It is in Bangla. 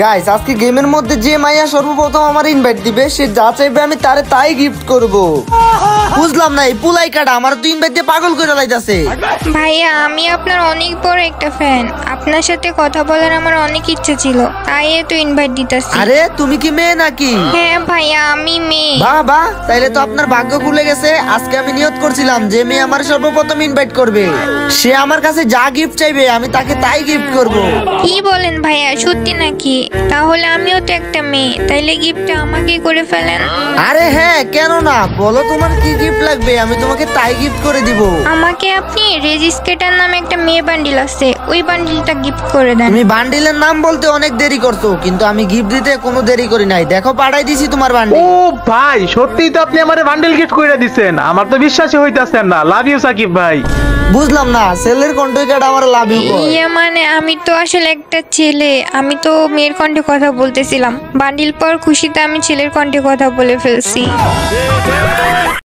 গাইস আজকে গেমের মধ্যে যে মাইয়া সর্বপ্রথম আমার ইনভাইট দিবে সে যা চাইবে আমি তারে তাই গিফট করব। বুঝলাম না এই পুলাই কাটা আমার তো ইনভাইট দিয়ে পাগল করে লাইতাছে। ভাইয়া আমি আপনার অনেক বড় একটা ফ্যান, আপনার সাথে কথা বলার আমার অনেক ইচ্ছা ছিল, তাই তো ইনভাইট দিতেছি। আরে তুমি কি মেয়ে নাকি? হ্যাঁ ভাইয়া আমি মেয়ে। বাহ বাহ, তাইলে তো আপনার ভাগ্য খুলে গেছে। আজকে আমি নিয়ত করছিলাম যে মেয়ে আমার সর্বপ্রথম ইনভাইট করবে, সে আমার কাছে যা গিফট চাইবে আমি তাকে তাই গিফট করব। কি বলেন ভাইয়া, সত্যি নাকি? তাহলে আমিও তো একটা মেয়ে, তাইলে গিফটটা আমাকে করে ফেলেন। আরে হ্যাঁ, কেন না, বলো তোমার কি গিফট লাগবে, আমি তোমাকে তাই গিফট করে দিব। আমাকে আপনি রেজিস্কেটার নামে একটা মেয়ে বান্ডিল আছে, ওই বান্ডিলটা গিফট করে দেন। তুমি বান্ডিলের নাম বলতে অনেক দেরি করছো, কিন্তু আমি গিফট দিতে কোনো দেরি করি নাই। দেখো পাঠাই দিছি তোমার বান্ডিল। ও ভাই, সত্যিই তো আপনি আমারে বান্ডেল গিফট কইরা দিছেন, আমার তো বিশ্বাসই হইতাছে না। লাভ ইউ সাকিব ভাই। বুঝলাম না, ছেলের কণ্ঠে কাটা আমার লাভ ইউ কয়। ইয়ে মানে আমি তো আসলে একটা ছেলে, আমি তো মেয়ের কণ্ঠে কথা বলতেছিলাম। বান্ডিল পর খুশিতে আমি ছেলের কণ্ঠে কথা বলে ফেলছি।